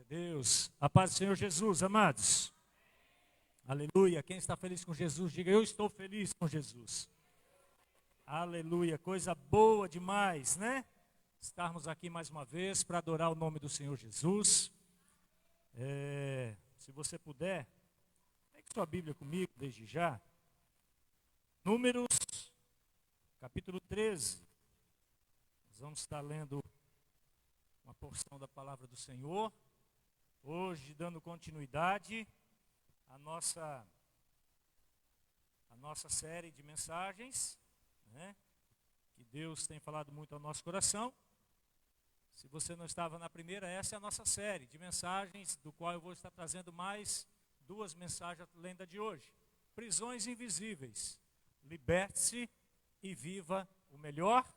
Deus. A paz do Senhor Jesus, amados. Aleluia. Quem está feliz com Jesus, diga: eu estou feliz com Jesus. Aleluia. Coisa boa demais, né? Estarmos aqui mais uma vez para adorar o nome do Senhor Jesus. Se você puder, pegue sua Bíblia comigo desde já. Números, capítulo 13. Nós vamos estar lendo uma porção da palavra do Senhor. Hoje, dando continuidade à nossa série de mensagens, né, que Deus tem falado muito ao nosso coração. Se você não estava na primeira, essa é a nossa série de mensagens, do qual eu vou estar trazendo mais 2 mensagens além da de hoje. Prisões invisíveis. Liberte-se e viva o melhor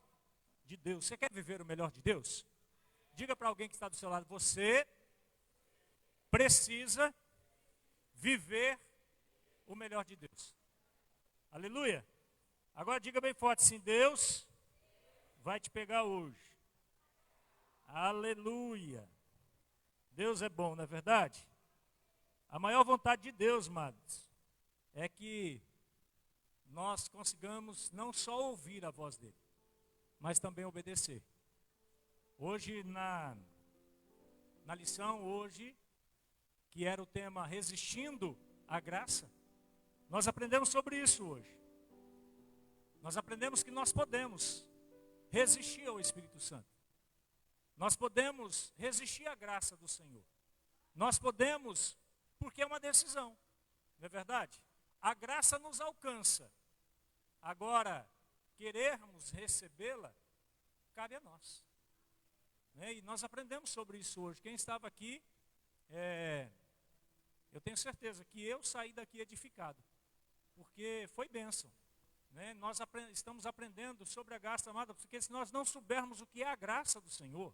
de Deus. Você quer viver o melhor de Deus? Diga para alguém que está do seu lado: você precisa viver o melhor de Deus. Aleluia. Agora diga bem forte assim: Deus vai te pegar hoje. Aleluia. Deus é bom, não é verdade? A maior vontade de Deus, amados, é que nós consigamos não só ouvir a voz dele, mas também obedecer. Hoje, na lição hoje, que era o tema Resistindo à Graça, nós aprendemos sobre isso hoje. Nós aprendemos que nós podemos resistir ao Espírito Santo. Nós podemos resistir à graça do Senhor. Nós podemos, porque é uma decisão, não é verdade? A graça nos alcança. Agora, querermos recebê-la, cabe a nós. E nós aprendemos sobre isso hoje. Quem estava aqui, eu tenho certeza que eu saí daqui edificado, porque foi bênção. Nós estamos aprendendo sobre a graça, amada, porque se nós não soubermos o que é a graça do Senhor,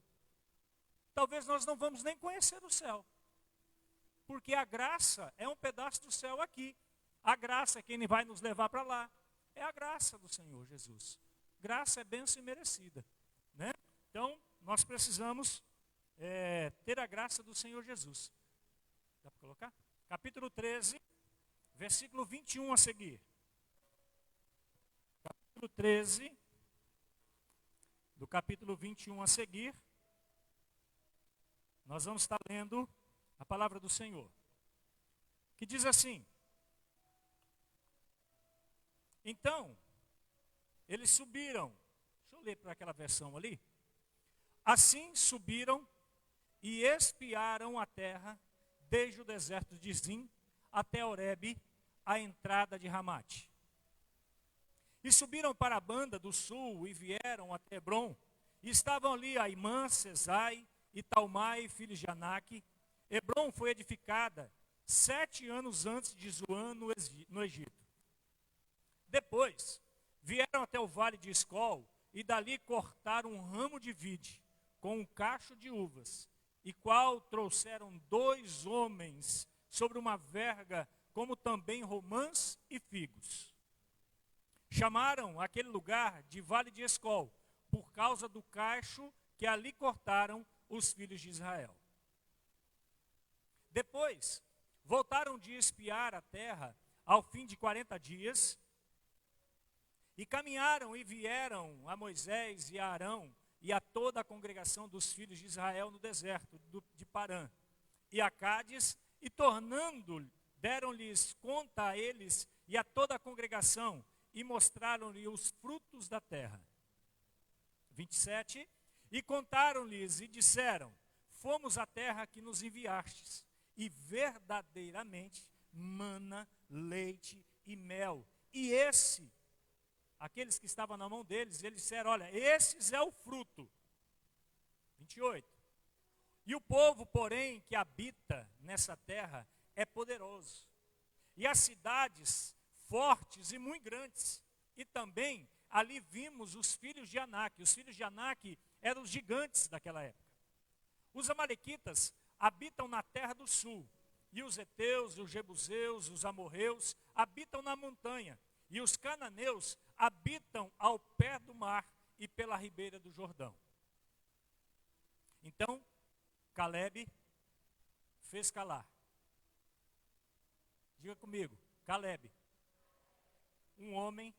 talvez nós não vamos nem conhecer o céu. Porque a graça é um pedaço do céu aqui. A graça é quem vai nos levar para lá. É a graça do Senhor Jesus. Graça é bênção imerecida, né? Então, nós precisamos ter a graça do Senhor Jesus. Dá para colocar? Capítulo 13, versículo 21 a seguir. Capítulo 13, do capítulo 21 a seguir, nós vamos estar lendo a palavra do Senhor, que diz assim: então, eles subiram, deixa eu ler para aquela versão ali. Assim subiram e espiaram a terra, desde o deserto de Zim até Horebe, a entrada de Ramate. E subiram para a banda do sul e vieram até Hebrom. E estavam ali Aimã, Sesai e Talmai, filhos de Aнаque. Hebrom foi edificada 7 anos antes de Zoan, no Egito. Depois, vieram até o vale de Escol e dali cortaram um ramo de vide com um cacho de uvas, e qual trouxeram 2 homens sobre uma verga, como também romãs e figos. Chamaram aquele lugar de Vale de Escol, por causa do cacho que ali cortaram os filhos de Israel. Depois, voltaram de espiar a terra ao fim de 40 dias, e caminharam e vieram a Moisés e a Arão e a toda a congregação dos filhos de Israel no deserto de Parã e a Cádiz, e tornando, deram-lhes conta a eles e a toda a congregação, e mostraram-lhe os frutos da terra. 27. E contaram-lhes e disseram: fomos à terra que nos enviastes, e verdadeiramente mana, leite e mel. E aqueles que estavam na mão deles, eles disseram: olha, esses é o fruto. 28. E o povo, porém, que habita nessa terra é poderoso, e as cidades fortes e muito grandes. E também ali vimos os filhos de Aнаque. Os filhos de Aнаque eram os gigantes daquela época. Os amalequitas habitam na terra do sul, e os heteus, os jebuseus, os amorreus habitam na montanha, e os cananeus habitam ao pé do mar e pela ribeira do Jordão. Então, Calebe fez calar. Diga comigo, Caleb. Um homem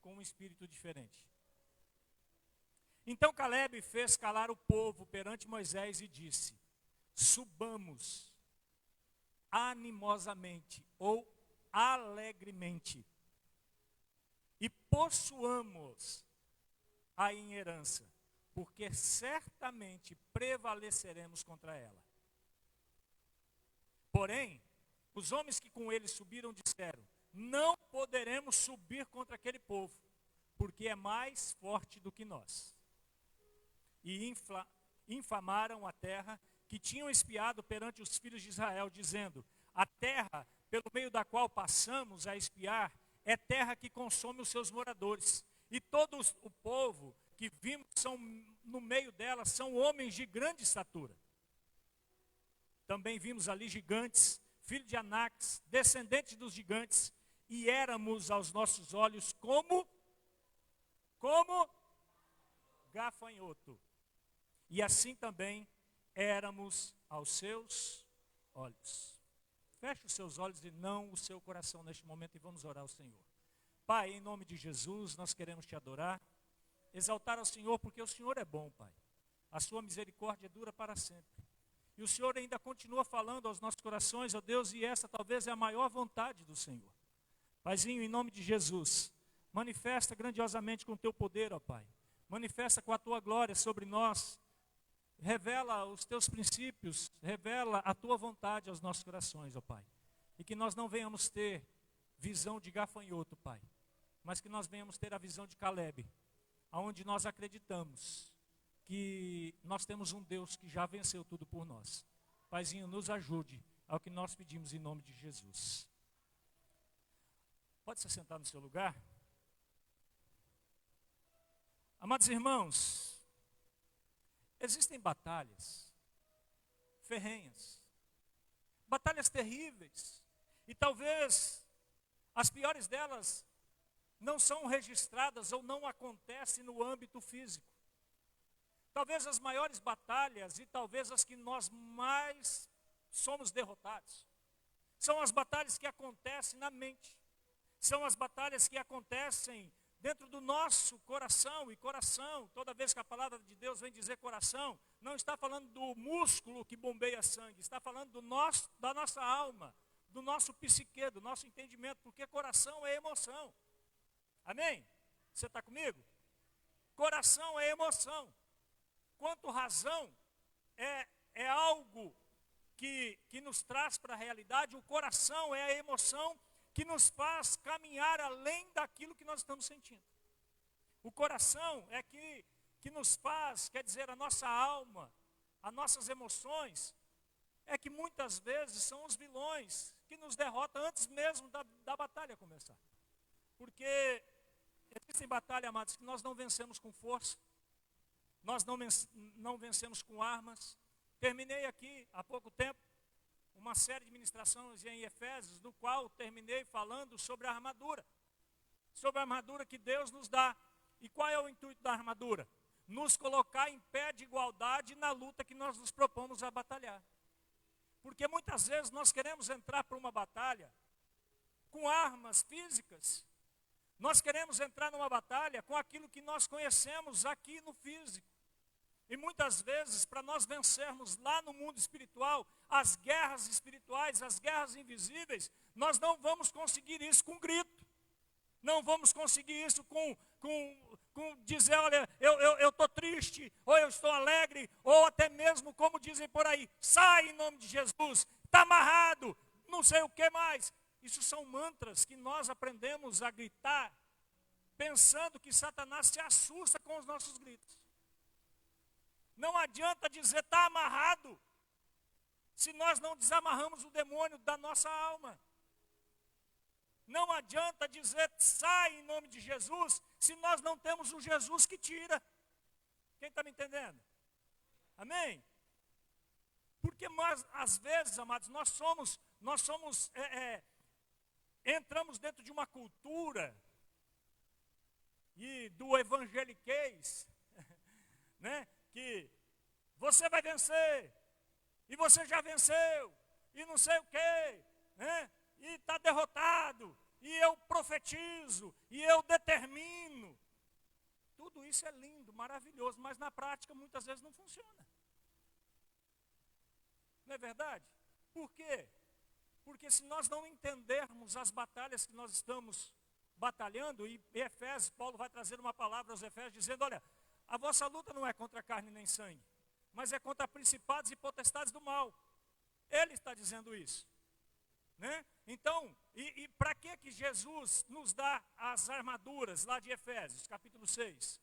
com um espírito diferente. Então Caleb fez calar o povo perante Moisés e disse: subamos animosamente ou alegremente e possuamos a em herança, porque certamente prevaleceremos contra ela. Porém, os homens que com ele subiram disseram: não poderemos subir contra aquele povo, porque é mais forte do que nós. E infamaram a terra que tinham espiado perante os filhos de Israel, dizendo: a terra pelo meio da qual passamos a espiar é terra que consome os seus moradores. E todo o povo que vimos no meio dela são homens de grande estatura. Também vimos ali gigantes, filhos de Anaques, descendentes dos gigantes, e éramos aos nossos olhos como gafanhoto. E assim também éramos aos seus olhos. Feche os seus olhos e não o seu coração neste momento e vamos orar ao Senhor. Pai, em nome de Jesus, nós queremos te adorar, exaltar ao Senhor, porque o Senhor é bom, Pai. A sua misericórdia dura para sempre. E o Senhor ainda continua falando aos nossos corações, ó Deus, e essa talvez é a maior vontade do Senhor. Paizinho, em nome de Jesus, manifesta grandiosamente com o teu poder, ó Pai. Manifesta com a tua glória sobre nós. Revela os teus princípios, revela a tua vontade aos nossos corações, ó Pai. E que nós não venhamos ter visão de gafanhoto, Pai, mas que nós venhamos ter a visão de Caleb, aonde nós acreditamos que nós temos um Deus que já venceu tudo por nós. Paizinho, nos ajude ao que nós pedimos em nome de Jesus. Pode se sentar no seu lugar? Amados irmãos, existem batalhas ferrenhas, batalhas terríveis, e talvez as piores delas não são registradas ou não acontecem no âmbito físico. Talvez as maiores batalhas e talvez as que nós mais somos derrotados são as batalhas que acontecem na mente, são as batalhas que acontecem dentro do nosso coração. E coração, toda vez que a palavra de Deus vem dizer coração, não está falando do músculo que bombeia sangue, está falando da nossa alma, do nosso psique, do nosso entendimento, porque coração é emoção. Amém? Você está comigo? Coração é emoção. Quanto razão é algo que nos traz para a realidade, o coração é a emoção que nos faz caminhar além daquilo que nós estamos sentindo. O coração é que nos faz, quer dizer, a nossa alma, as nossas emoções, é que muitas vezes são os vilões que nos derrotam antes mesmo da batalha começar. Porque existem batalhas, amados, que nós não vencemos com força, nós não vencemos com armas. Terminei aqui há pouco tempo uma série de ministrações em Efésios, no qual terminei falando sobre a armadura que Deus nos dá. E qual é o intuito da armadura? Nos colocar em pé de igualdade na luta que nós nos propomos a batalhar. Porque muitas vezes nós queremos entrar para uma batalha com armas físicas, nós queremos entrar numa batalha com aquilo que nós conhecemos aqui no físico. E muitas vezes, para nós vencermos lá no mundo espiritual, as guerras espirituais, as guerras invisíveis, nós não vamos conseguir isso com grito. Não vamos conseguir isso com dizer, olha, eu estou triste, ou eu estou alegre, ou até mesmo, como dizem por aí, sai em nome de Jesus, está amarrado, não sei o que mais. Isso são mantras que nós aprendemos a gritar, pensando que Satanás se assusta com os nossos gritos. Não adianta dizer está amarrado, se nós não desamarramos o demônio da nossa alma. Não adianta dizer sai em nome de Jesus, se nós não temos o Jesus que tira. Quem está me entendendo? Amém? Porque nós, às vezes, amados, entramos dentro de uma cultura e do evangeliquez, né? Que você vai vencer, e você já venceu, e não sei o quê, né? E está derrotado, e eu profetizo, e eu determino. Tudo isso é lindo, maravilhoso, mas na prática muitas vezes não funciona. Não é verdade? Por quê? Porque se nós não entendermos as batalhas que nós estamos batalhando, e em Efésios, Paulo vai trazer uma palavra aos Efésios dizendo, olha, a vossa luta não é contra carne nem sangue, mas é contra principados e potestades do mal. Ele está dizendo isso. Né? Então, e para que Jesus nos dá as armaduras lá de Efésios, capítulo 6?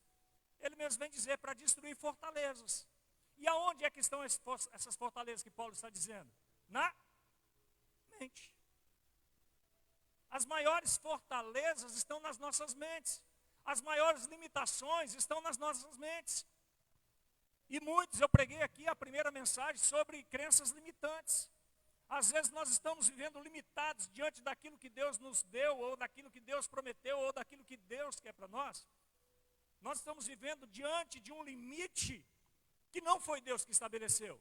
Ele mesmo vem dizer para destruir fortalezas. E aonde é que estão essas fortalezas que Paulo está dizendo? Na mente. As maiores fortalezas estão nas nossas mentes. As maiores limitações estão nas nossas mentes. E muitos, eu preguei aqui a primeira mensagem sobre crenças limitantes. Às vezes nós estamos vivendo limitados diante daquilo que Deus nos deu, ou daquilo que Deus prometeu, ou daquilo que Deus quer para nós. Nós estamos vivendo diante de um limite que não foi Deus que estabeleceu.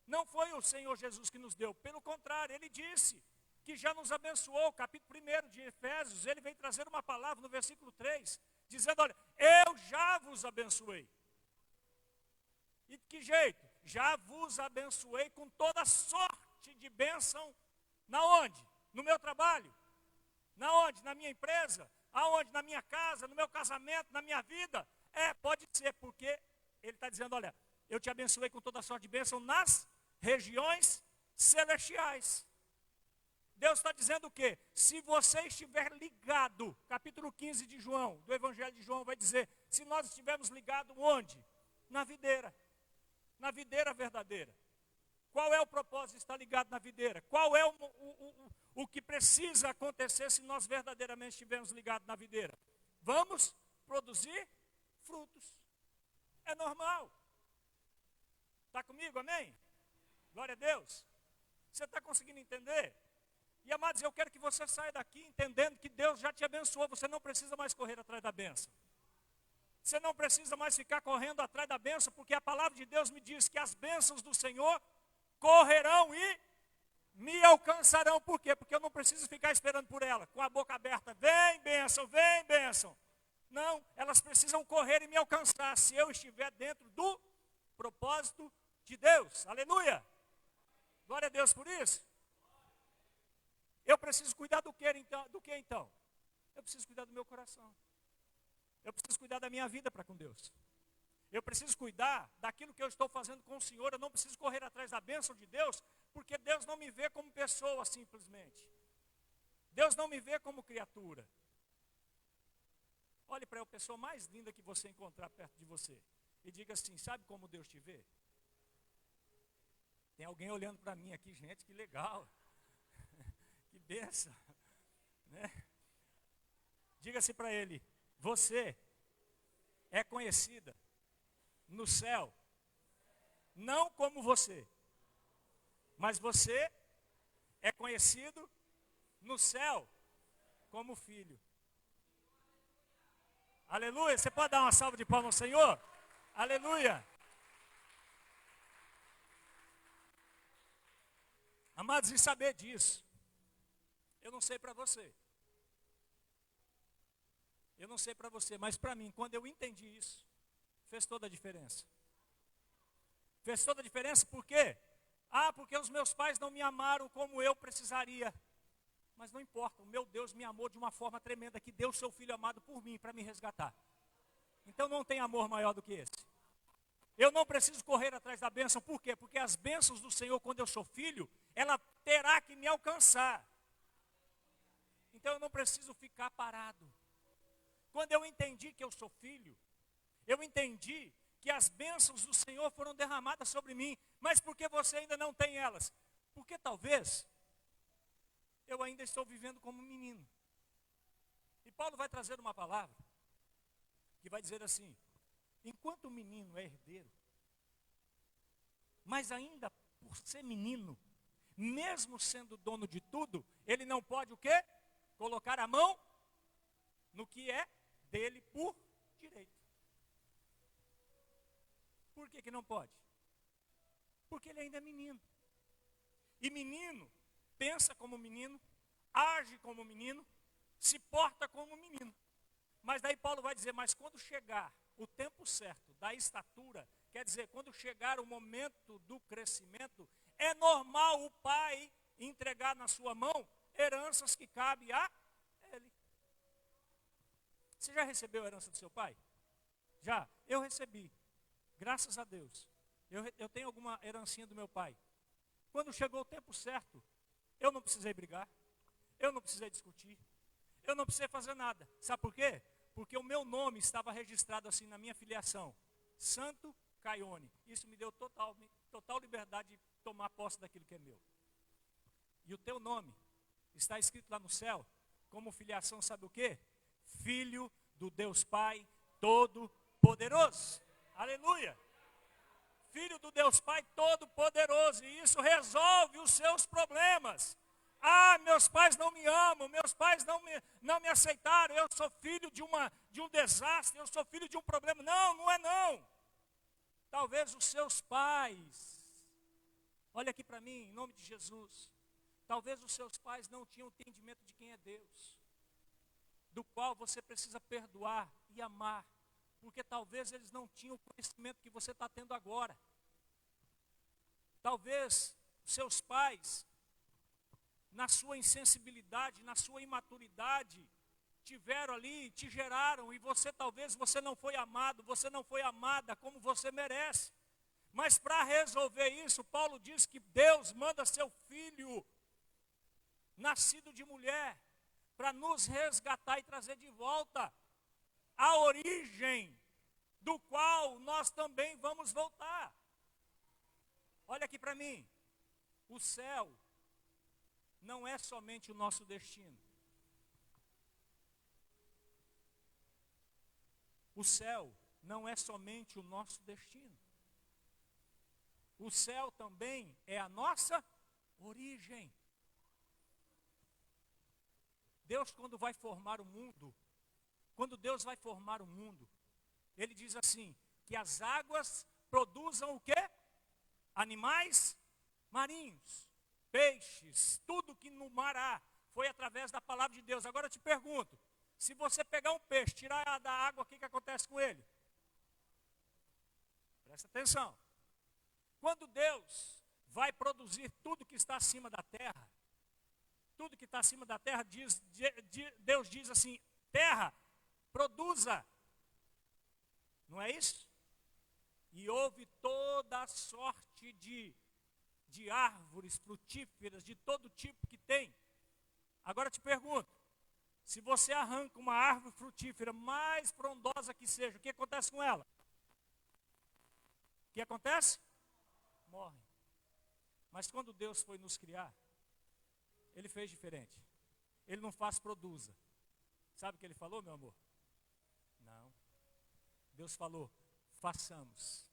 Não foi o Senhor Jesus que nos deu. Pelo contrário, Ele disse que já nos abençoou. Capítulo 1 de Efésios, Ele vem trazer uma palavra no versículo 3, dizendo, olha, eu já vos abençoei. E de que jeito? Já vos abençoei com toda sorte de bênção. Na onde? No meu trabalho. Na onde? Na minha empresa. Aonde? Na minha casa, no meu casamento, na minha vida. Pode ser, porque ele está dizendo, olha, eu te abençoei com toda sorte de bênção nas regiões celestiais. Deus está dizendo o quê? Se você estiver ligado, capítulo 15 de João, do Evangelho de João vai dizer, se nós estivermos ligados onde? Na videira. Na videira verdadeira. Qual é o propósito de estar ligado na videira? Qual é o que precisa acontecer se nós verdadeiramente estivermos ligados na videira? Vamos produzir frutos. É normal. Está comigo, amém? Glória a Deus. Você está conseguindo entender? E amados, eu quero que você saia daqui entendendo que Deus já te abençoou. Você não precisa mais correr atrás da bênção. Você não precisa mais ficar correndo atrás da bênção, porque a palavra de Deus me diz que as bênçãos do Senhor correrão e me alcançarão. Por quê? Porque eu não preciso ficar esperando por ela, com a boca aberta. Vem bênção, vem bênção. Não, elas precisam correr e me alcançar, se eu estiver dentro do propósito de Deus. Aleluia! Glória a Deus por isso. Eu preciso cuidar do que então? Eu preciso cuidar do meu coração. Eu preciso cuidar da minha vida para com Deus. Eu preciso cuidar daquilo que eu estou fazendo com o Senhor. Eu não preciso correr atrás da bênção de Deus, porque Deus não me vê como pessoa simplesmente. Deus não me vê como criatura. Olhe para a pessoa mais linda que você encontrar perto de você e diga assim, sabe como Deus te vê? Tem alguém olhando para mim aqui, gente, que legal. Que bênção. Né? Diga-se para ele, você é conhecida no céu, não como você, mas você é conhecido no céu como filho. Aleluia, você pode dar uma salva de palmas ao Senhor? Aleluia. Amados, e saber disso, eu não sei para você. Eu não sei para você, mas para mim, quando eu entendi isso, fez toda a diferença. Fez toda a diferença por quê? Porque os meus pais não me amaram como eu precisaria. Mas não importa, o meu Deus me amou de uma forma tremenda, que deu seu Filho amado por mim, para me resgatar. Então não tem amor maior do que esse. Eu não preciso correr atrás da bênção, por quê? Porque as bênçãos do Senhor, quando eu sou filho, ela terá que me alcançar. Então eu não preciso ficar parado. Quando eu entendi que eu sou filho, eu entendi que as bênçãos do Senhor foram derramadas sobre mim. Mas por que você ainda não tem elas? Porque talvez eu ainda estou vivendo como um menino. E Paulo vai trazer uma palavra que vai dizer assim, enquanto o menino é herdeiro, mas ainda por ser menino, mesmo sendo dono de tudo, ele não pode o quê? Colocar a mão no que é dele por direito. Por que não pode? Porque ele ainda é menino. E menino pensa como menino, age como menino, se porta como menino. Mas daí Paulo vai dizer, mas quando chegar o tempo certo da estatura, quer dizer, quando chegar o momento do crescimento, é normal o pai entregar na sua mão heranças que cabem a ele. Você já recebeu a herança do seu pai? Já? Eu recebi. Graças a Deus. Eu tenho alguma herancinha do meu pai. Quando chegou o tempo certo, eu não precisei brigar. Eu não precisei discutir. Eu não precisei fazer nada. Sabe por quê? Porque o meu nome estava registrado assim na minha filiação. Santo Caione. Isso me deu total liberdade de tomar posse daquilo que é meu. E o teu nome está escrito lá no céu, como filiação, sabe o quê? Filho do Deus Pai Todo-Poderoso. Aleluia! Filho do Deus Pai Todo-Poderoso. E isso resolve os seus problemas. Ah, meus pais não me amam, meus pais não me aceitaram, eu sou filho de um desastre, eu sou filho de um problema. Não, não é não. Talvez os seus pais, olha aqui para mim, em nome de Jesus, talvez os seus pais não tinham entendimento de quem é Deus, do qual você precisa perdoar e amar, porque talvez eles não tinham o conhecimento que você está tendo agora. Talvez seus pais, na sua insensibilidade, na sua imaturidade, tiveram ali, te geraram, e talvez você não foi amado, você não foi amada como você merece. Mas para resolver isso, Paulo diz que Deus manda seu filho, nascido de mulher, para nos resgatar e trazer de volta a origem do qual nós também vamos voltar. Olha aqui para mim, o céu não é somente o nosso destino. O céu não é somente o nosso destino. O céu também é a nossa origem. Deus, quando vai formar o mundo, Ele diz assim, que as águas produzam o quê? Animais marinhos, peixes, tudo que no mar há, foi através da palavra de Deus. Agora eu te pergunto, se você pegar um peixe, tirar da água, o que acontece com ele? Presta atenção. Quando Deus vai produzir tudo que está acima da terra, tudo que está acima da terra, Deus diz assim, terra, produza. Não é isso? E houve toda a sorte de árvores frutíferas, de todo tipo que tem. Agora te pergunto, se você arranca uma árvore frutífera, mais frondosa que seja, o que acontece com ela? O que acontece? Morre. Mas quando Deus foi nos criar, Ele fez diferente. Ele não faz produza. Sabe o que Ele falou, meu amor? Não. Deus falou, façamos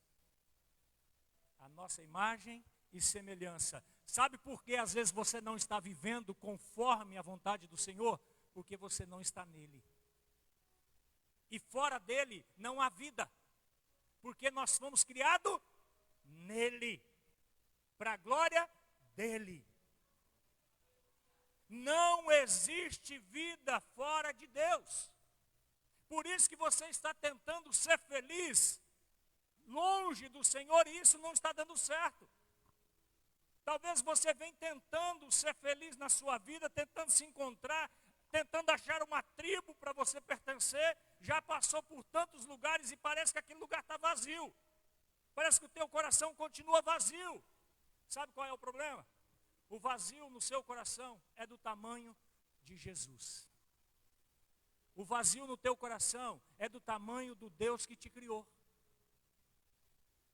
a nossa imagem e semelhança. Sabe por que às vezes você não está vivendo conforme a vontade do Senhor? Porque você não está nele. E fora dele não há vida. Porque nós fomos criados nele. Para a glória dele. Não existe vida fora de Deus. Por isso que você está tentando ser feliz longe do Senhor e isso não está dando certo. Talvez você venha tentando ser feliz na sua vida, tentando se encontrar, tentando achar uma tribo para você pertencer, já passou por tantos lugares e parece que aquele lugar está vazio. Parece que o teu coração continua vazio. Sabe qual é o problema? O vazio no seu coração é do tamanho de Jesus. O vazio no teu coração é do tamanho do Deus que te criou.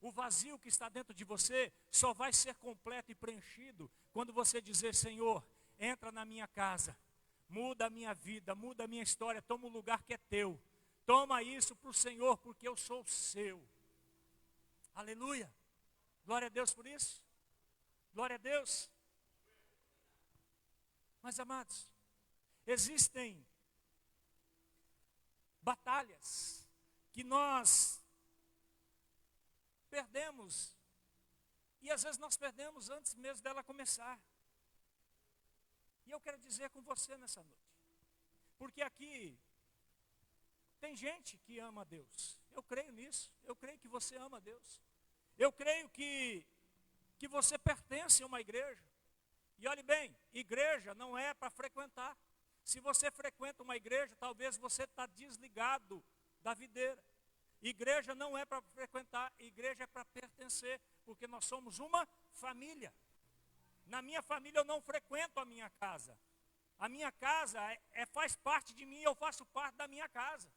O vazio que está dentro de você só vai ser completo e preenchido quando você dizer, Senhor, entra na minha casa, muda a minha vida, muda a minha história, toma um lugar que é teu. Toma isso para o Senhor, porque eu sou seu. Aleluia. Glória a Deus por isso. Glória a Deus. Mas, amados, existem batalhas que nós perdemos E às vezes nós perdemos antes mesmo dela começar. E eu quero dizer com você nessa noite. Porque aqui tem gente que ama a Deus. Eu creio nisso. Eu creio que você ama a Deus. Eu creio que você pertence a uma igreja. E olhe bem, igreja não é para frequentar. Se você frequenta uma igreja, talvez você está desligado da videira. Igreja não é para frequentar, igreja é para pertencer, porque nós somos uma família. Na minha família eu não frequento a minha casa. A minha casa faz parte de mim, eu faço parte da minha casa.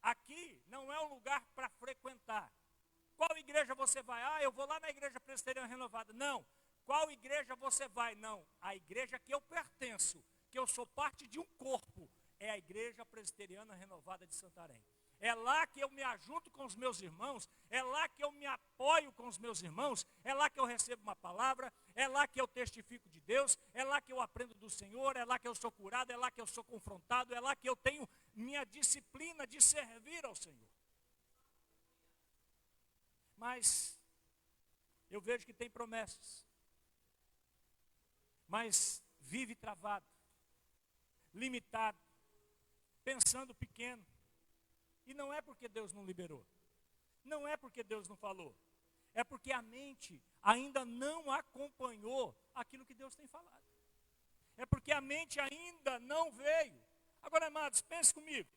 Aqui não é um lugar para frequentar. Qual igreja você vai? Ah, eu vou lá na igreja presbiteriana renovada. Não. Qual igreja você vai? Não. A igreja que eu pertenço, que eu sou parte de um corpo, é a igreja presbiteriana renovada de Santarém. É lá que eu me ajunto com os meus irmãos, é lá que eu me apoio com os meus irmãos, é lá que eu recebo uma palavra, é lá que eu testifico de Deus, é lá que eu aprendo do Senhor, é lá que eu sou curado, é lá que eu sou confrontado, é lá que eu tenho minha disciplina de servir ao Senhor. Mas eu vejo que tem promessas, mas vive travado, limitado, pensando pequeno. E não é porque Deus não liberou, não é porque Deus não falou, é porque a mente ainda não acompanhou aquilo que Deus tem falado. É porque a mente ainda não veio. Agora, amados, pense comigo.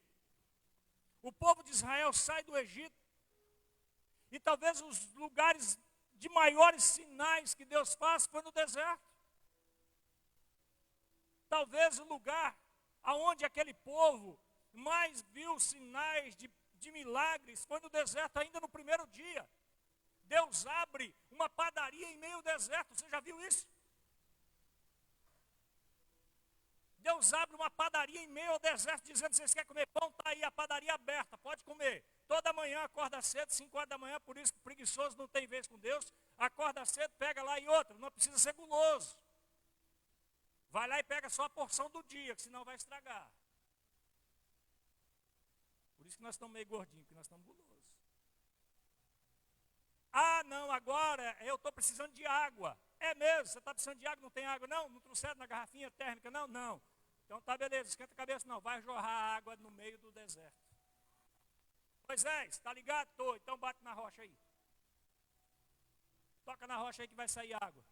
O povo de Israel sai do Egito, e talvez os lugares de maiores sinais que Deus faz foi no deserto. Talvez o lugar aonde aquele povo mais viu sinais de milagres foi no deserto, ainda no primeiro dia. Deus abre uma padaria em meio ao deserto, você já viu isso? Deus abre uma padaria em meio ao deserto, dizendo: vocês querem comer pão? Está aí a padaria aberta, pode comer. Toda manhã acorda cedo, 5 horas da manhã, por isso que preguiçoso não tem vez com Deus. Acorda cedo, pega lá e outra, não precisa ser guloso. Vai lá e pega só a porção do dia, que senão vai estragar. Por isso que nós estamos meio gordinhos, porque nós estamos gulosos. Ah, não, agora eu estou precisando de água. É mesmo, você está precisando de água, não tem água? Não, não trouxeram na garrafinha térmica? Não, não. Então tá beleza, esquenta a cabeça não, vai jorrar água no meio do deserto. Moisés, está ligado? Tô, então bate na rocha aí. Toca na rocha aí que vai sair água.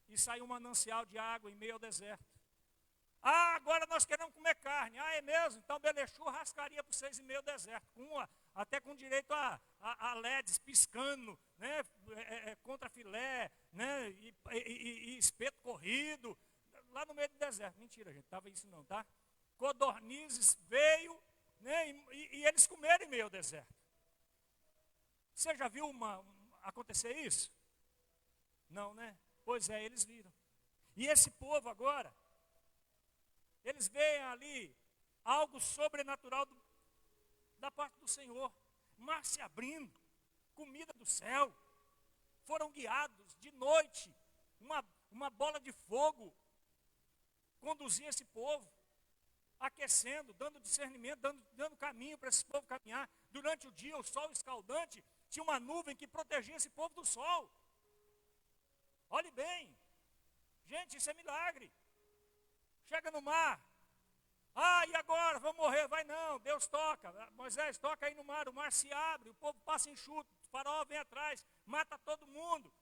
E sai um manancial de água em meio ao deserto. Ah, agora nós queremos comer carne. Ah, é mesmo? Então beleza, churrascaria para vocês em meio ao deserto. Até com direito a LEDs piscando, né? Contra filé, né? E espeto corrido. Lá no meio do deserto. Mentira, gente, estava isso não, tá? Codornizes veio, né? E eles comeram em meio ao deserto. Você já viu acontecer isso? Não, né? Pois é, eles viram. E esse povo agora, eles veem ali algo sobrenatural da parte do Senhor. Mar se abrindo, comida do céu. Foram guiados de noite. Uma bola de fogo conduzia esse povo, aquecendo, dando discernimento, dando caminho para esse povo caminhar. Durante o dia, o sol escaldante, tinha uma nuvem que protegia esse povo do sol. Olhe bem, gente, isso é milagre. Chega no mar, ah, e agora? Vamos morrer? Vai não, Deus toca. Moisés, toca aí no mar, o mar se abre, o povo passa enxuto, o faraó vem atrás, mata todo mundo.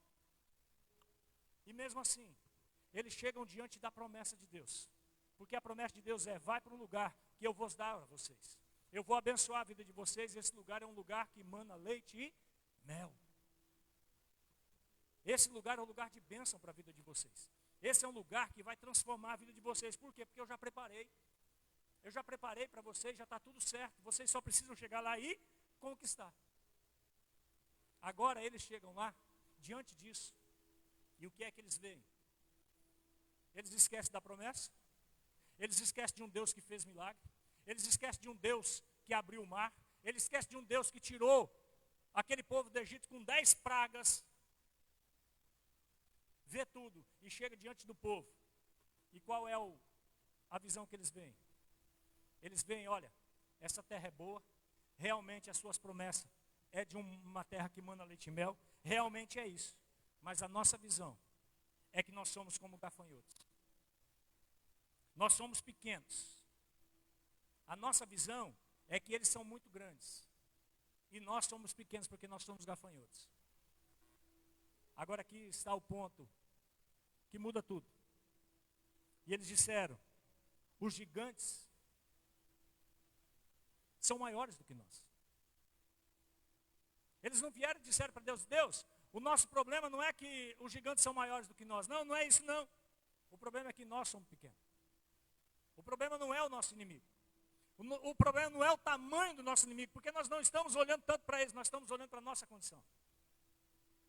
E mesmo assim, eles chegam diante da promessa de Deus. Porque a promessa de Deus é: vai para um lugar que eu vou dar a vocês. Eu vou abençoar a vida de vocês, esse lugar é um lugar que emana leite e mel. Esse lugar é um lugar de bênção para a vida de vocês. Esse é um lugar que vai transformar a vida de vocês. Por quê? Porque eu já preparei. Eu já preparei para vocês, já está tudo certo. Vocês só precisam chegar lá e conquistar. Agora eles chegam lá, diante disso. E o que é que eles veem? Eles esquecem da promessa. Eles esquecem de um Deus que fez milagre. Eles esquecem de um Deus que abriu o mar. Eles esquecem de um Deus que tirou aquele povo do Egito com 10 pragas. Vê tudo e chega diante do povo. E qual é a visão que eles veem? Eles veem: olha, essa terra é boa, realmente as suas promessas é de uma terra que emana leite e mel, realmente é isso. Mas a nossa visão é que nós somos como gafanhotos. Nós somos pequenos. A nossa visão é que eles são muito grandes. E nós somos pequenos porque nós somos gafanhotos. Agora aqui está o ponto que muda tudo. E eles disseram, os gigantes são maiores do que nós. Eles não vieram e disseram para Deus, Deus, o nosso problema não é que os gigantes são maiores do que nós. Não, não é isso não. O problema é que nós somos pequenos. O problema não é o nosso inimigo. O problema não é o tamanho do nosso inimigo, porque nós não estamos olhando tanto para eles, nós estamos olhando para a nossa condição.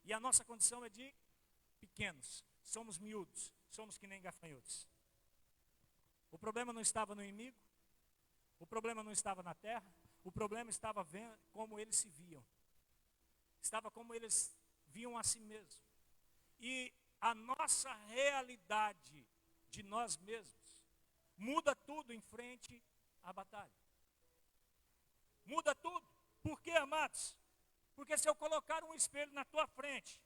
E a nossa condição é de pequenos, somos miúdos, somos que nem gafanhotos. O problema não estava no inimigo, o problema não estava na terra, o problema estava vendo como eles se viam. Estava como eles viam a si mesmos. E a nossa realidade de nós mesmos muda tudo em frente à batalha. Muda tudo. Por quê, amados? Porque se eu colocar um espelho na tua frente,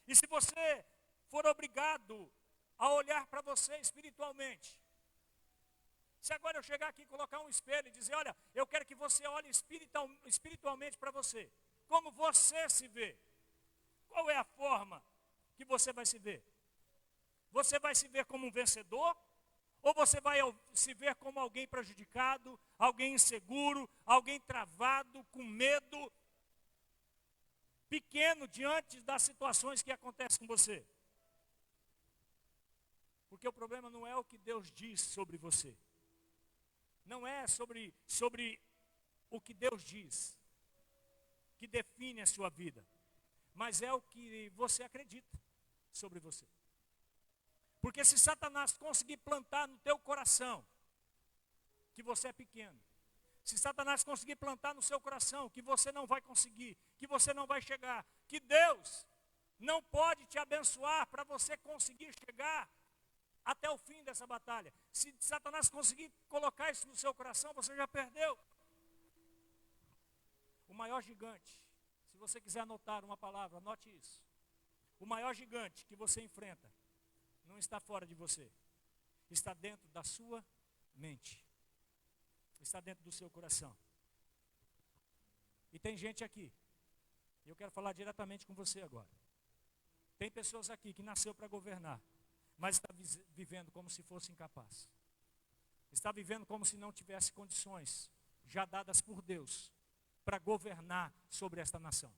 e se você for obrigado a olhar para você espiritualmente, se agora eu chegar aqui e colocar um espelho e dizer, olha, eu quero que você olhe espiritualmente para você, como você se vê, qual é a forma que você vai se ver? Você vai se ver como um vencedor? Ou você vai se ver como alguém prejudicado, alguém inseguro, alguém travado, com medo, pequeno diante das situações que acontecem com você? Porque o problema não é o que Deus diz sobre você. Não é sobre o que Deus diz, que define a sua vida. Mas é o que você acredita sobre você. Porque se Satanás conseguir plantar no teu coração que você é pequeno, se Satanás conseguir plantar no seu coração que você não vai conseguir, que você não vai chegar, que Deus não pode te abençoar para você conseguir chegar até o fim dessa batalha. Se Satanás conseguir colocar isso no seu coração, você já perdeu. O maior gigante, se você quiser anotar uma palavra, anote isso. O maior gigante que você enfrenta não está fora de você, está dentro da sua mente, está dentro do seu coração. E tem gente aqui, e eu quero falar diretamente com você agora. Tem pessoas aqui que nasceu para governar, mas está vivendo como se fosse incapaz. Está vivendo como se não tivesse condições já dadas por Deus para governar sobre esta nação,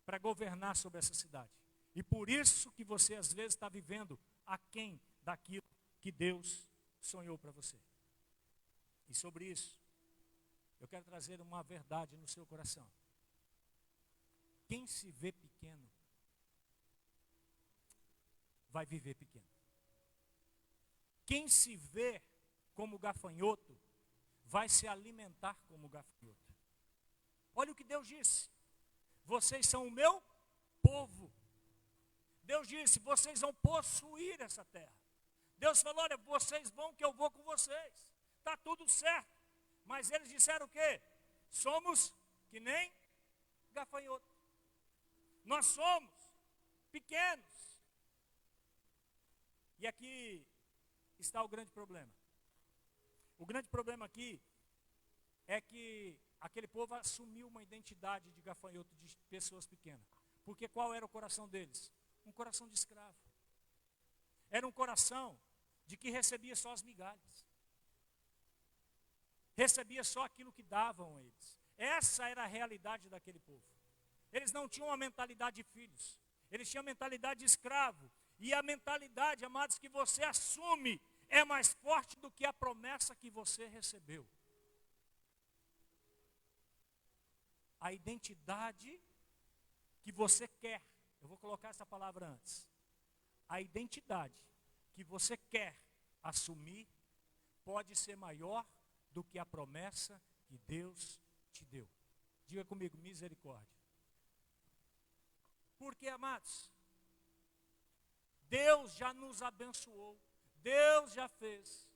para governar sobre essa cidade. E por isso que você às vezes está vivendo aquém daquilo que Deus sonhou para você. E sobre isso, eu quero trazer uma verdade no seu coração. Quem se vê pequeno, vai viver pequeno. Quem se vê como gafanhoto, vai se alimentar como gafanhoto. Olha o que Deus disse. Vocês são o meu povo. Deus disse, vocês vão possuir essa terra. Deus falou, olha, vocês vão que eu vou com vocês. Está tudo certo. Mas eles disseram o quê? Somos que nem gafanhoto. Nós somos pequenos. E aqui está o grande problema. O grande problema aqui é que aquele povo assumiu uma identidade de gafanhoto, de pessoas pequenas. Porque qual era o coração deles? Um coração de escravo. Era um coração de que recebia só as migalhas. Recebia só aquilo que davam a eles. Essa era a realidade daquele povo. Eles não tinham uma mentalidade de filhos. Eles tinham a mentalidade de escravo. E a mentalidade, amados, que você assume é mais forte do que a promessa que você recebeu. A identidade que você quer. Eu vou colocar essa palavra antes. A identidade que você quer assumir pode ser maior do que a promessa que Deus te deu. Diga comigo, misericórdia. Porque, amados, Deus já nos abençoou. Deus já fez.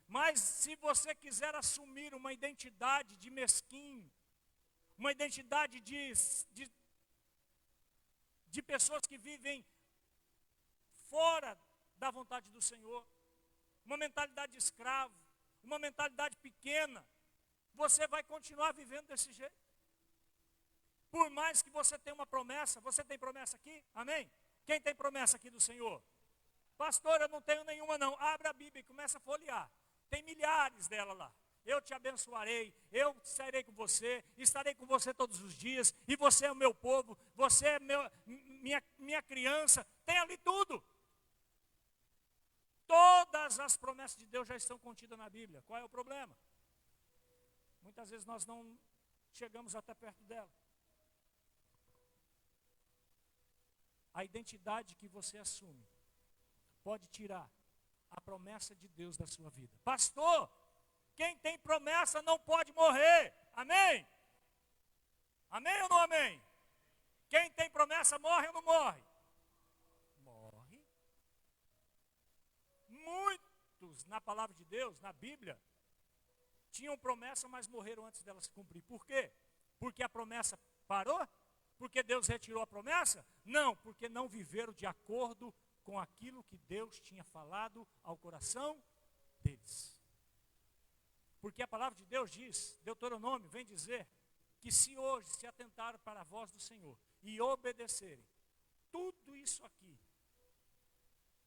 Mas se você quiser assumir uma identidade de mesquinho, uma identidade de pessoas que vivem da vontade do Senhor, uma mentalidade de escravo, uma mentalidade pequena, você vai continuar vivendo desse jeito. Por mais que você tenha uma promessa, você tem promessa aqui? Amém? Quem tem promessa aqui do Senhor? Pastor, eu não tenho nenhuma não. Abre a Bíblia e começa a folhear. Tem milhares dela lá. Eu te abençoarei, eu estarei com você, estarei com você todos os dias, e você é o meu povo, você é minha criança, tem ali tudo. Todas as promessas de Deus já estão contidas na Bíblia. Qual é o problema? Muitas vezes nós não chegamos até perto dela. A identidade que você assume pode tirar a promessa de Deus da sua vida. Pastor, quem tem promessa não pode morrer. Amém? Amém ou não amém? Quem tem promessa morre ou não morre? Morre. Muitos na palavra de Deus, na Bíblia, tinham promessa, mas morreram antes dela se cumprir. Por quê? Porque a promessa parou? Porque Deus retirou a promessa? Não, porque não viveram de acordo com aquilo que Deus tinha falado ao coração deles. Porque a palavra de Deus diz, Deuteronômio vem dizer, que se hoje se atentaram para a voz do Senhor e obedecerem, tudo isso aqui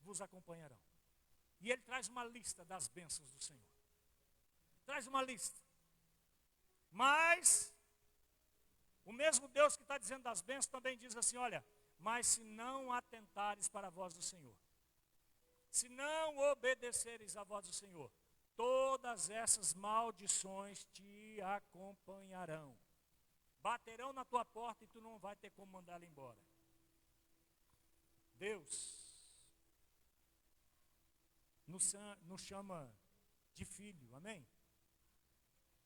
vos acompanharão. E ele traz uma lista das bênçãos do Senhor. Traz uma lista. Mas o mesmo Deus que está dizendo das bênçãos também diz assim, olha, mas se não atentares para a voz do Senhor, se não obedeceres à voz do Senhor, todas essas maldições te acompanharão. Baterão na tua porta e tu não vai ter como mandá-la embora. Deus nos chama de filho, amém?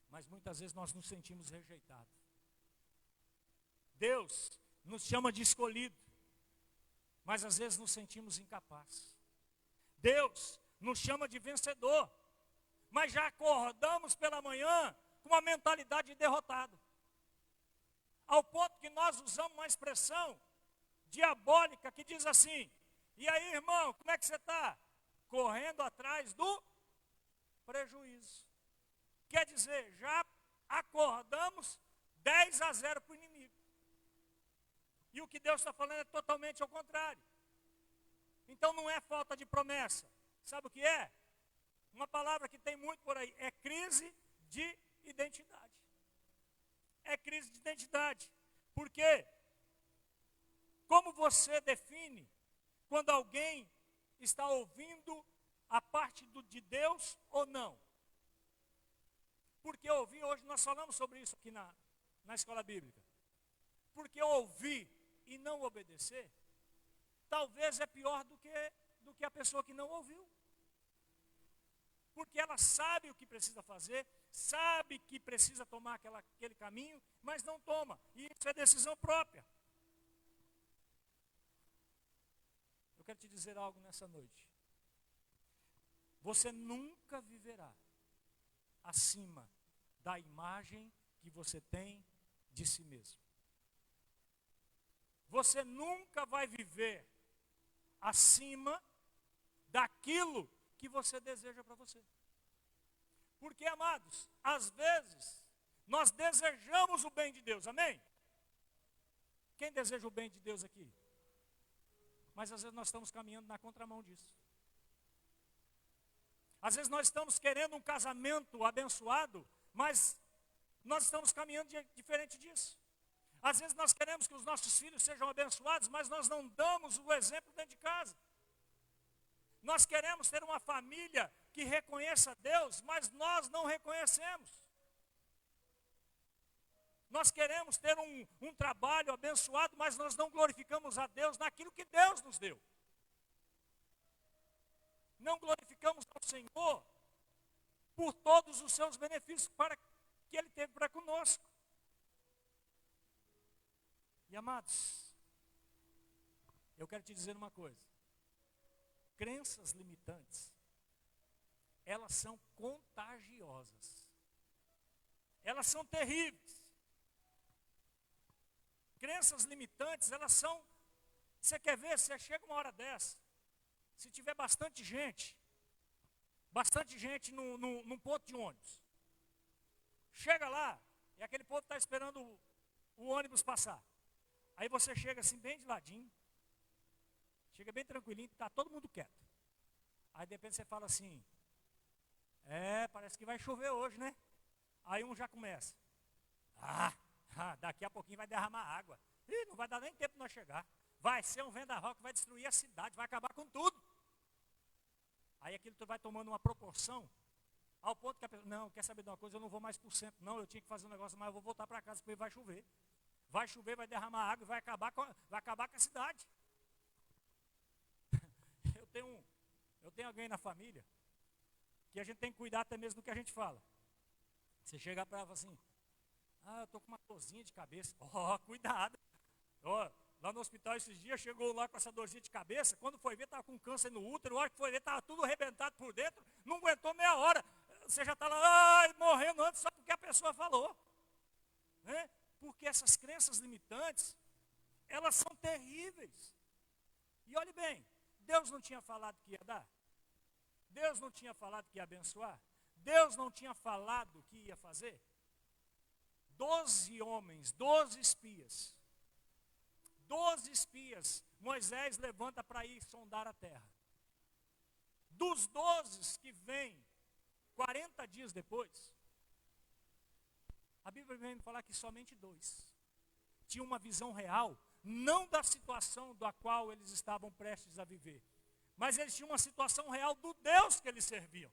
Mas muitas vezes nós nos sentimos rejeitados. Deus nos chama de escolhido, mas às vezes nos sentimos incapazes. Deus nos chama de vencedor, mas já acordamos pela manhã com uma mentalidade de derrotado. Ao ponto que nós usamos uma expressão diabólica que diz assim, e aí irmão, como é que você está? Correndo atrás do prejuízo. Quer dizer, já acordamos 10-0 para o inimigo. E o que Deus está falando é totalmente ao contrário. Então não é falta de promessa. Sabe o que é? Uma palavra que tem muito por aí. É crise de identidade. É crise de identidade. Por quê? Como você define quando alguém está ouvindo a parte de Deus ou não? Porque ouvir, hoje nós falamos sobre isso aqui na escola bíblica. Porque ouvir e não obedecer, talvez é pior do que a pessoa que não ouviu. Porque ela sabe o que precisa fazer, sabe que precisa tomar aquele caminho, mas não toma. E isso é decisão própria. Eu quero te dizer algo nessa noite. Você nunca viverá acima da imagem que você tem de si mesmo. Você nunca vai viver acima daquilo que você deseja para você. Porque, amados, às vezes, nós desejamos o bem de Deus, amém? Quem deseja o bem de Deus aqui? Mas às vezes nós estamos caminhando na contramão disso. Às vezes nós estamos querendo um casamento abençoado, mas nós estamos caminhando diferente disso. Às vezes nós queremos que os nossos filhos sejam abençoados, mas nós não damos o exemplo dentro de casa. Nós queremos ter uma família que reconheça Deus, mas nós não reconhecemos. Nós queremos ter um trabalho abençoado, mas nós não glorificamos a Deus naquilo que Deus nos deu. Não glorificamos ao Senhor por todos os seus benefícios que Ele teve para conosco. E amados, eu quero te dizer uma coisa. Crenças limitantes, elas são contagiosas. Elas são terríveis. Crenças limitantes, elas são... Você quer ver? Você chega uma hora dessa, se tiver bastante gente num ponto de ônibus, chega lá, e aquele povo está esperando o ônibus passar. Aí você chega assim, bem de ladinho, chega bem tranquilinho, está todo mundo quieto. Aí de repente você fala assim, parece que vai chover hoje, né? Aí um já começa, daqui a pouquinho vai derramar água. Ih, não vai dar nem tempo de nós chegar. Vai ser um vendaval que vai destruir a cidade, vai acabar com tudo. Aí aquilo vai tomando uma proporção, ao ponto que a pessoa, não, quer saber de uma coisa, eu não vou mais por cento. Não, eu tinha que fazer um negócio, mas eu vou voltar para casa, porque vai chover. Vai chover, vai derramar água e vai acabar com a cidade. Eu tenho alguém na família que a gente tem que cuidar até mesmo do que a gente fala. Você chega para ela e fala assim, eu estou com uma dorzinha de cabeça. Cuidado. Lá no hospital esses dias, chegou lá com essa dorzinha de cabeça, quando foi ver, estava com câncer no útero, a hora que foi ver, estava tudo arrebentado por dentro, não aguentou meia hora. Você já está lá, morrendo antes, só porque a pessoa falou. Né? Porque essas crenças limitantes, elas são terríveis. E olhe bem, Deus não tinha falado que ia dar? Deus não tinha falado que ia abençoar? Deus não tinha falado que ia fazer? 12 homens, 12 espias. 12 espias, Moisés levanta para ir sondar a terra. Dos 12 que vêm, 40 dias depois, a Bíblia vem me falar que somente 2 tinham uma visão real, não da situação da qual eles estavam prestes a viver, mas eles tinham uma situação real do Deus que eles serviam.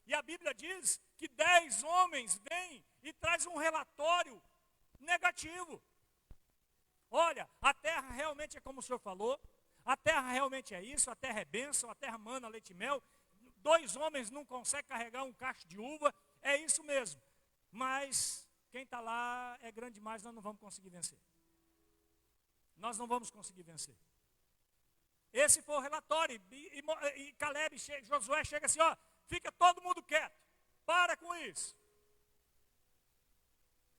E a Bíblia diz que 10 homens vêm e trazem um relatório negativo. Olha, a terra realmente é como o senhor falou, a terra realmente é isso, a terra é bênção, a terra mana leite e mel, 2 homens não conseguem carregar um cacho de uva, é isso mesmo. Mas quem está lá é grande demais, nós não vamos conseguir vencer. Nós não vamos conseguir vencer. Esse foi o relatório, e Caleb, Josué chega assim, fica todo mundo quieto, para com isso.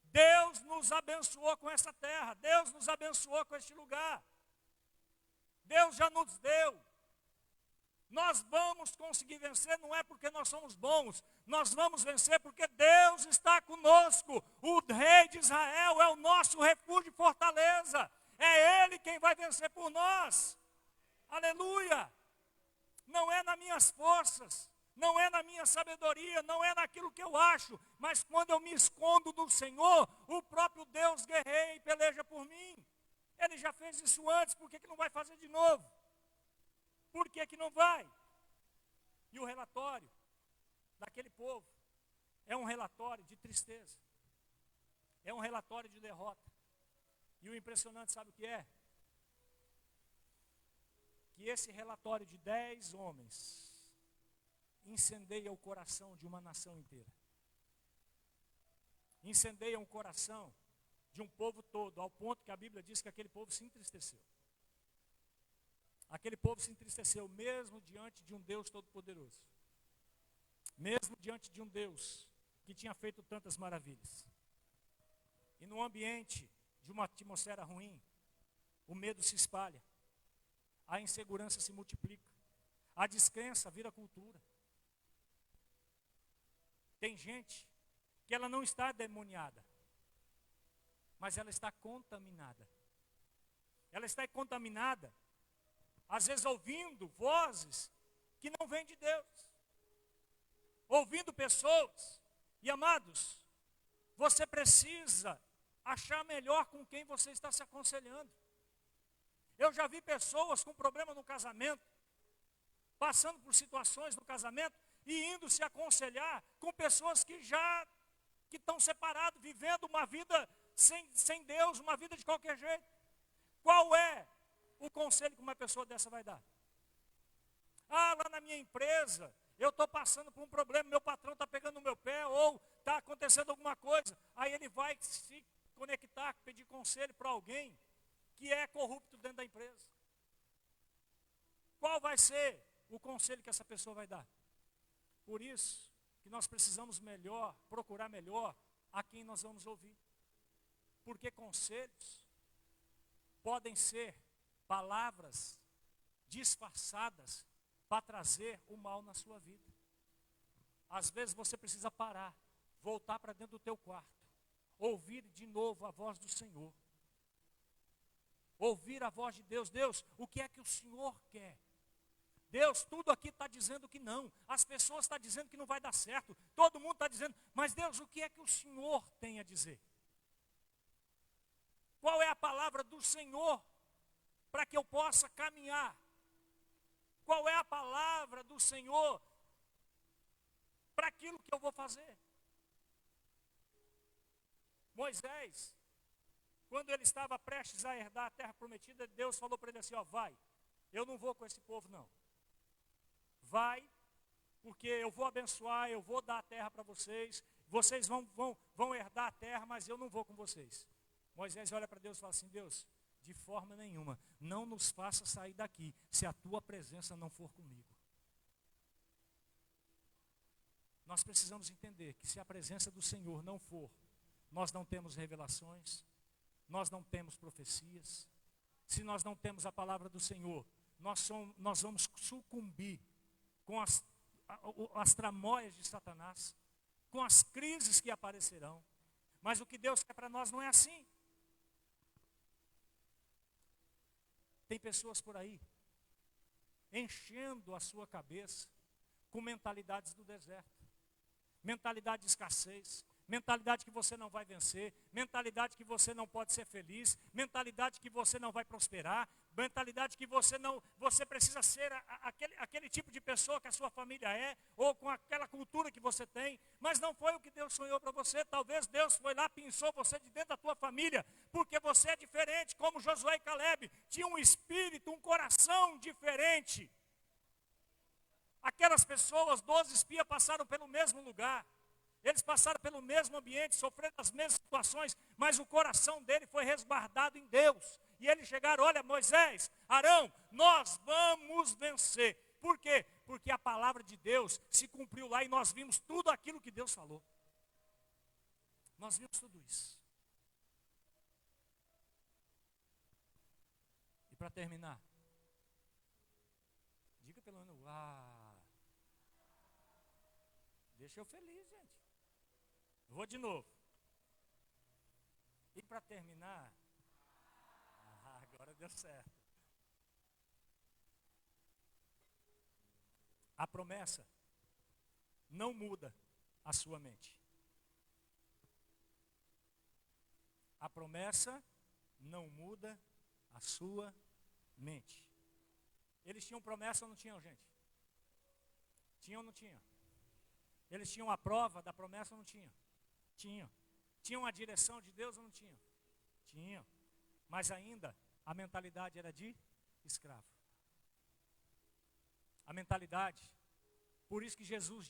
Deus nos abençoou com essa terra, Deus nos abençoou com este lugar. Deus já nos deu. Nós vamos conseguir vencer, não é porque nós somos bons, nós vamos vencer porque Deus está conosco. O rei de Israel é o nosso refúgio e fortaleza. É Ele quem vai vencer por nós. Aleluia! Não é nas minhas forças, não é na minha sabedoria, não é naquilo que eu acho, mas quando eu me escondo do Senhor, o próprio Deus guerreia e peleja por mim. Ele já fez isso antes, por que não vai fazer de novo? Por que não vai? E o relatório daquele povo é um relatório de tristeza, é um relatório de derrota. E o impressionante, sabe o que é? Que esse relatório de 10 homens incendeia o coração de uma nação inteira. Incendeia o coração de um povo todo, ao ponto que a Bíblia diz que aquele povo se entristeceu. Aquele povo se entristeceu mesmo diante de um Deus todo-poderoso. Mesmo diante de um Deus que tinha feito tantas maravilhas. E no ambiente de uma atmosfera ruim, o medo se espalha. A insegurança se multiplica. A descrença vira cultura. Tem gente que ela não está demoniada, mas ela está contaminada. Ela está contaminada, às vezes ouvindo vozes que não vêm de Deus. Ouvindo pessoas. E amados, você precisa achar melhor com quem você está se aconselhando. Eu já vi pessoas com problema no casamento, passando por situações no casamento e indo se aconselhar com pessoas que estão separadas, vivendo uma vida sem Deus, uma vida de qualquer jeito. Qual é o conselho que uma pessoa dessa vai dar? Lá na minha empresa, eu estou passando por um problema, meu patrão está pegando no meu pé, ou está acontecendo alguma coisa. Aí ele vai se conectar, pedir conselho para alguém que é corrupto dentro da empresa. Qual vai ser o conselho que essa pessoa vai dar? Por isso que nós precisamos procurar melhor a quem nós vamos ouvir. Porque conselhos podem ser palavras disfarçadas para trazer o mal na sua vida. Às vezes você precisa parar, voltar para dentro do teu quarto, ouvir de novo a voz do Senhor. Ouvir a voz de Deus. Deus, o que é que o Senhor quer? Deus, tudo aqui está dizendo que não. As pessoas estão dizendo que não vai dar certo. Todo mundo está dizendo, mas Deus, o que é que o Senhor tem a dizer? Qual é a palavra do Senhor para que eu possa caminhar? Qual é a palavra do Senhor para aquilo que eu vou fazer? Moisés, quando ele estava prestes a herdar a terra prometida, Deus falou para ele assim, ó, vai, eu não vou com esse povo não. Vai, porque eu vou abençoar, eu vou dar a terra para vocês, vocês vão herdar a terra, mas eu não vou com vocês. Moisés olha para Deus e fala assim, Deus, de forma nenhuma, não nos faça sair daqui, se a tua presença não for comigo. Nós precisamos entender que se a presença do Senhor não for, nós não temos revelações, nós não temos profecias. Se nós não temos a palavra do Senhor, nós vamos sucumbir com as tramóias de Satanás, com as crises que aparecerão. Mas o que Deus quer para nós não é assim. Tem pessoas por aí, enchendo a sua cabeça com mentalidades do deserto, mentalidade de escassez, mentalidade que você não vai vencer, mentalidade que você não pode ser feliz, mentalidade que você não vai prosperar, mentalidade que você precisa ser aquele tipo de pessoa que a sua família é, ou com aquela cultura que você tem, mas não foi o que Deus sonhou para você. Talvez Deus foi lá, pinçou você de dentro da tua família, porque você é diferente, como Josué e Caleb, tinha um espírito, um coração diferente. Aquelas pessoas, 12 espias, passaram pelo mesmo lugar. Eles passaram pelo mesmo ambiente, sofreram as mesmas situações, mas o coração dele foi resguardado em Deus. E eles chegaram, olha, Moisés, Arão, nós vamos vencer. Por quê? Porque a palavra de Deus se cumpriu lá e nós vimos tudo aquilo que Deus falou. Nós vimos tudo isso. E para terminar, diga pelo menos, deixa eu feliz, gente. Vou de novo. E para terminar, agora deu certo. A promessa não muda a sua mente. A promessa não muda a sua mente. Eles tinham promessa ou não tinham, gente? Tinham ou não tinham? Eles tinham a prova da promessa ou não tinham? Tinham. Tinham a direção de Deus ou não tinham? Tinham. Mas ainda a mentalidade era de escravo. A mentalidade. Por isso que Jesus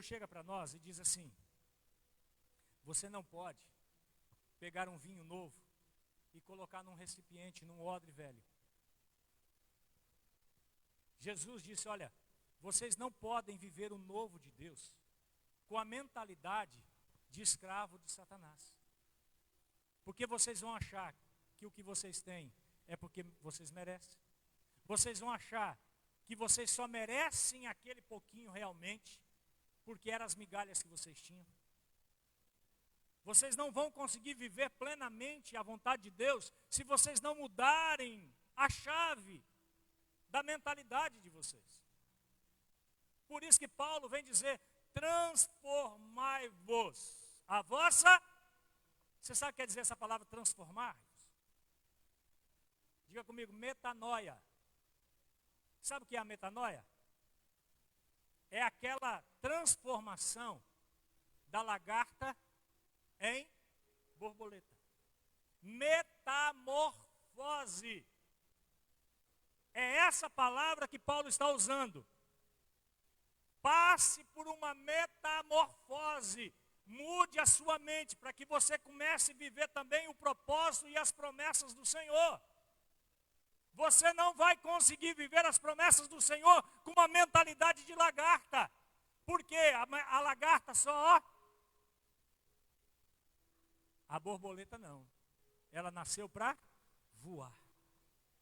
chega para nós e diz assim, você não pode pegar um vinho novo e colocar num recipiente, num odre velho. Jesus disse, olha, vocês não podem viver o novo de Deus com a mentalidade de escravo de Satanás. Porque vocês vão achar que o que vocês têm é porque vocês merecem. Vocês vão achar que vocês só merecem aquele pouquinho realmente, porque eram as migalhas que vocês tinham. Vocês não vão conseguir viver plenamente a vontade de Deus se vocês não mudarem a chave da mentalidade de vocês. Por isso que Paulo vem dizer, transformai-vos. A vossa, você sabe o que quer dizer essa palavra transformar-vos? Diga comigo, metanoia. Sabe o que é a metanoia? É aquela transformação da lagarta em borboleta. Metamorfose. É essa palavra que Paulo está usando. Passe por uma metamorfose. Mude a sua mente para que você comece a viver também o propósito e as promessas do Senhor. Você não vai conseguir viver as promessas do Senhor com uma mentalidade de lagarta. Porque a lagarta só, a borboleta não. Ela nasceu para voar.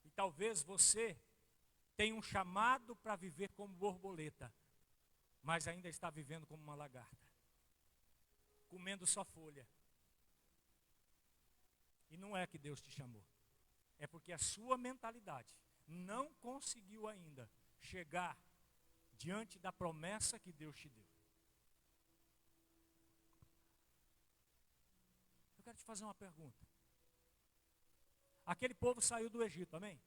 E talvez você tenha um chamado para viver como borboleta, mas ainda está vivendo como uma lagarta, comendo só folha. E não é que Deus te chamou. É porque a sua mentalidade não conseguiu ainda chegar diante da promessa que Deus te deu. Eu quero te fazer uma pergunta. Aquele povo saiu do Egito, amém?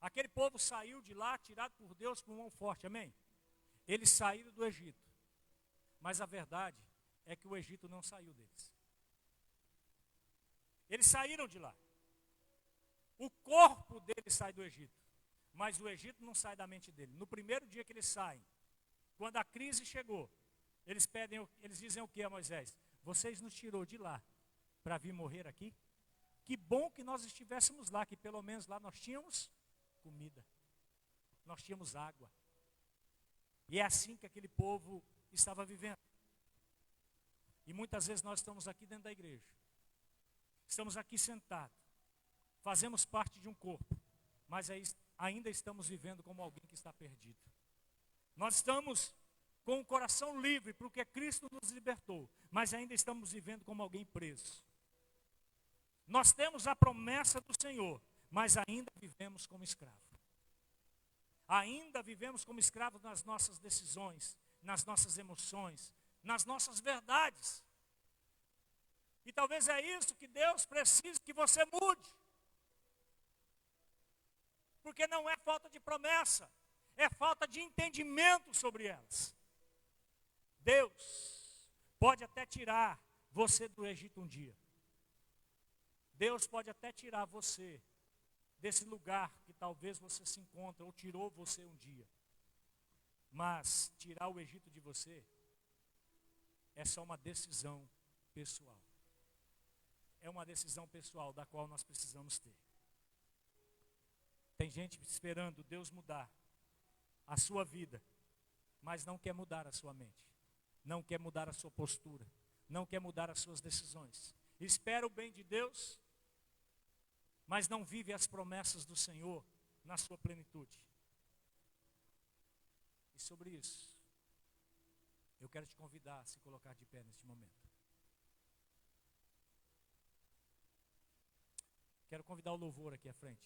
Aquele povo saiu de lá, tirado por Deus com mão forte, amém? Eles saíram do Egito. Mas a verdade é que o Egito não saiu deles. Eles saíram de lá. O corpo deles sai do Egito, mas o Egito não sai da mente dele. No primeiro dia que eles saem, quando a crise chegou, eles dizem o que a Moisés? Vocês nos tirou de lá para vir morrer aqui? Que bom que nós estivéssemos lá, que pelo menos lá nós tínhamos comida, nós tínhamos água. E é assim que aquele povo estava vivendo. E muitas vezes nós estamos aqui dentro da igreja, estamos aqui sentados, fazemos parte de um corpo, mas ainda estamos vivendo como alguém que está perdido. Nós estamos com o coração livre, porque Cristo nos libertou, mas ainda estamos vivendo como alguém preso. Nós temos a promessa do Senhor, mas ainda vivemos como escravo. Ainda vivemos como escravos nas nossas decisões, nas nossas emoções, nas nossas verdades. E talvez é isso que Deus precisa que você mude. Porque não é falta de promessa, é falta de entendimento sobre elas. Deus pode até tirar você do Egito um dia. Deus pode até tirar você desse lugar que talvez você se encontre, ou tirou você um dia. Mas tirar o Egito de você é só uma decisão pessoal. É uma decisão pessoal da qual nós precisamos ter. Tem gente esperando Deus mudar a sua vida, mas não quer mudar a sua mente. Não quer mudar a sua postura. Não quer mudar as suas decisões. Espera o bem de Deus, mas não vive as promessas do Senhor na sua plenitude. E sobre isso, eu quero te convidar a se colocar de pé neste momento. Quero convidar o louvor aqui à frente.